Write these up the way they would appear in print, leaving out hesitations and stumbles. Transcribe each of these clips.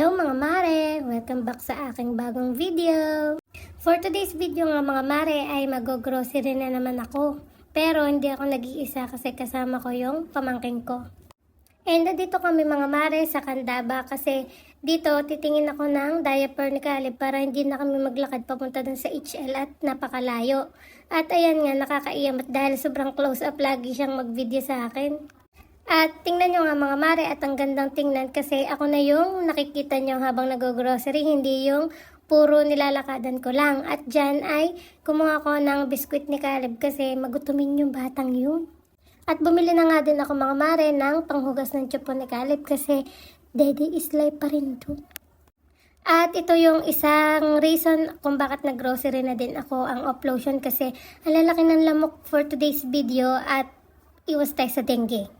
Hello mga mare! Welcome back sa aking bagong video. For today's video nga mga mare ay mag-grocery na naman ako. Pero hindi ako nag-iisa kasi kasama ko yung pamangking ko. And dito kami mga mare sa Candaba kasi dito titingin ako ng diaper ni Caleb para hindi na kami maglakad papunta dun sa HL at napakalayo. At ayan nga nakakaiyam at dahil sobrang close up lagi siyang mag-video sa akin. At tingnan nyo nga mga mare at ang gandang tingnan kasi ako na yung nakikita nyo habang nag-grocery, hindi yung puro nilalakadan ko lang. At dyan ay kumuha ko ng biskwit ni Caleb kasi magutumin yung batang yun. At bumili na nga din ako mga mare ng panghugas ng tsupo ni Caleb kasi daddy is life pa rin doon. At ito yung isang reason kung bakit nag-grocery na din ako ang off-lotion kasi ang lalaki ng lamok for today's video at iwas tayo sa dengue.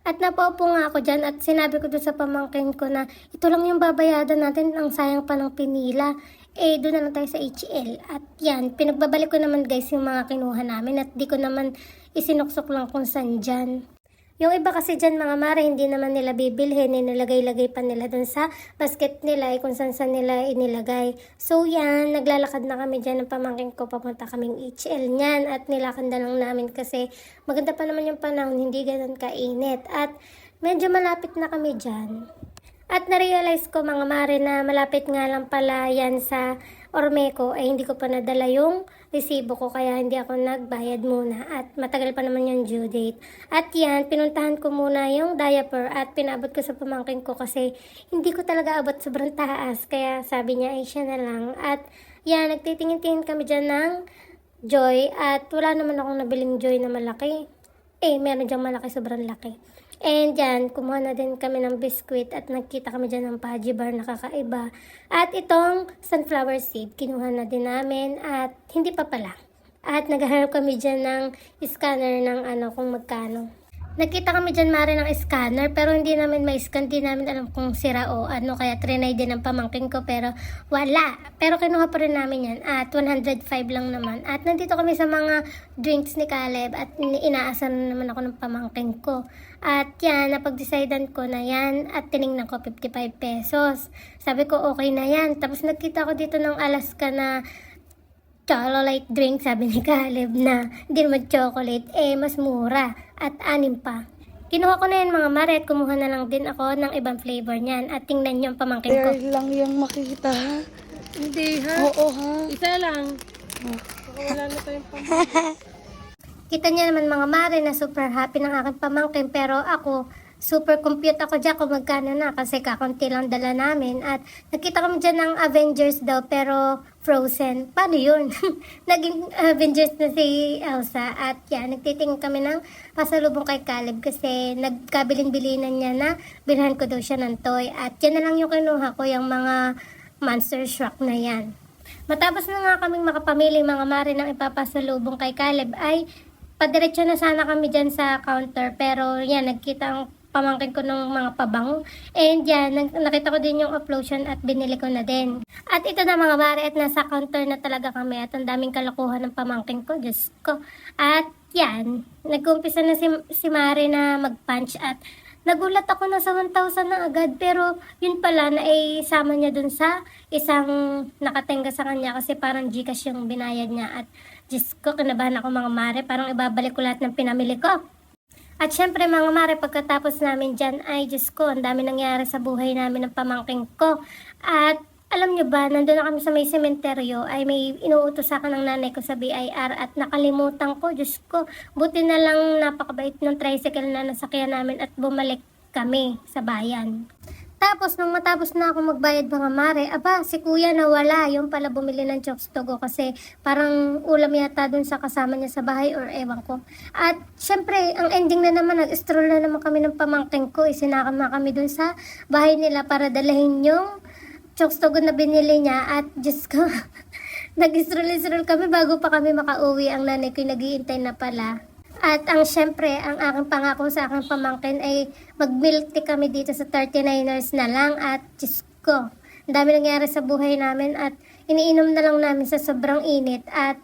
At napaupo nga ako dyan at sinabi ko doon sa pamangkin ko na ito lang yung babayadan natin, ang sayang pa ng pinila. Doon na lang tayo sa HL. At yan, pinagbabalik ko naman guys yung mga kinuha namin at di ko naman isinuksok lang kung saan dyan. Yung iba kasi dyan mga mare, hindi naman nila bibilhin, nilagay-lagay pa nila dun sa basket nila, kung saan nila inilagay. So yan, naglalakad na kami dyan ng pamangkin ko, papunta kaming HL niyan at nilakad na lang namin kasi maganda pa naman yung panahon, hindi ganun kainit. At medyo malapit na kami dyan. At narealize ko mga mare na malapit nga lang pala yan sa Ormeco ay hindi ko pa nadala yung resibo ko kaya hindi ako nagbayad muna at matagal pa naman yung due date. At yan, pinuntahan ko muna yung diaper at pinabot ko sa pamangkin ko kasi hindi ko talaga abot sobrang taas kaya sabi niya ay siya na lang. At yan, nagtitingin-tingin kami dyan ng Joy at wala naman akong nabiling Joy na malaki. Meron dyang malaki, sobrang laki. And yan, kumuha na din kami ng biskwit at nagkita kami dyan ng Paji Bar na kakaiba. At itong sunflower seed, kinuha na din namin at hindi pa pala. At naghahanap kami dyan ng scanner ng kung magkano. Nakita kami dyan mare ng scanner pero hindi namin ma-scan, hindi namin alam kung sira o kaya trinay din ng pamangkin ko pero wala. Pero kinuha pa rin namin yan at 105 lang naman. At nandito kami sa mga drinks ni Caleb at inaasahan naman ako ng pamangkin ko. At yan, napag-decidean ko na yan at tiningnan ko 55 pesos. Sabi ko okay na yan. Tapos nagkita ko dito ng Alaska na chocolate drink, sabi ni Caleb na hindi naman chocolate, mas mura at 6 pa. Kinuha ko na yan mga mare at kumuha na lang din ako ng ibang flavor niyan at tingnan yung pamangkin ko. There lang yung makita ha? Hindi ha? Oo ha? Isa lang. Wala na tayong pamangkin. Kita niya naman mga mare na super happy ng aking pamangkin pero ako super compute ako dyan kung magkano na kasi kakunti lang dala namin at nakita kami dyan ng Avengers daw pero frozen. Paano yun? Naging Avengers na si Elsa at yan, nagtitingin kami ng pasalubong kay Caleb kasi nagkabilin-bilinan niya na bilhan ko daw siya ng toy at yan na lang yung kinuha ko, yung mga Monster Truck na yan. Matapos na nga kaming makapamili mga mare ng ipapasalubong kay Caleb ay padiretso na sana kami dyan sa counter pero yan, nagkita ang pamangkin ko ng mga pabango. And yan, nakita ko din yung off-lotion at binili ko na din. At ito na mga mare at nasa counter na talaga kami at ang daming kalokohan ng pamangkin ko. Diyos ko. At yan, nag-umpisa na si Mare na mag-punch at nagulat ako na sa 1,000 na agad pero yun pala na isama niya dun sa isang nakatenga sa kanya kasi parang Gcash yung binayad niya at Diyos ko, kinabahan ako mga mare, parang ibabalik ko lahat ng pinamili ko. At syempre mga mare, pagkatapos namin dyan ay Diyos ko, ang dami nangyari sa buhay namin ng pamangking ko. At alam nyo ba, nandun na kami sa may sementeryo ay may inuutos sa akin ng nanay ko sa BIR at nakalimutan ko, Diyos ko. Buti na lang napakabait ng tricycle na nasakyan namin at bumalik kami sa bayan. Tapos, nung matapos na ako magbayad mga mare, si kuya nawala. Yung pala bumili ng Chokes Togo kasi parang ulam yata dun sa kasama niya sa bahay or ewan ko. At syempre, ang ending na naman, nag-stroll na naman kami ng pamangking ko. Isinakam na kami dun sa bahay nila para dalahin yung Chokes Togo na binili niya. At Diyos ko, nag-stroll kami bago pa kami makauwi. Ang nanay ko nag-iintay na pala. At syempre, ang aking pangako sa aking pamangkin ay mag-milk tea kami dito sa 39ers na lang at Diyos ko, ang dami nangyari sa buhay namin at iniinom na lang namin sa sobrang init at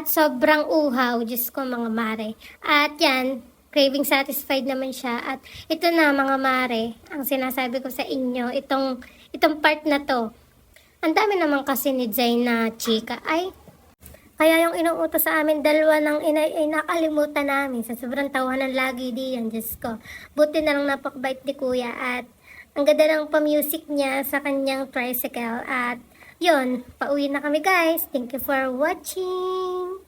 sobrang uhaw, Diyos ko mga mare. At yan, craving satisfied naman siya at ito na mga mare, ang sinasabi ko sa inyo, itong itong part na to. Ang dami naman kasi ni Zay na chika. Ay, kaya yung inuutos sa amin, dalawa ng inay ay nakalimutan namin. Sa sobrang tawanan lagi diyan, Diyos ko. Buti na lang napakabait ni Kuya at ang ganda ng pa-music niya sa kanyang tricycle. At yun, pauwi na kami guys. Thank you for watching.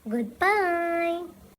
Goodbye.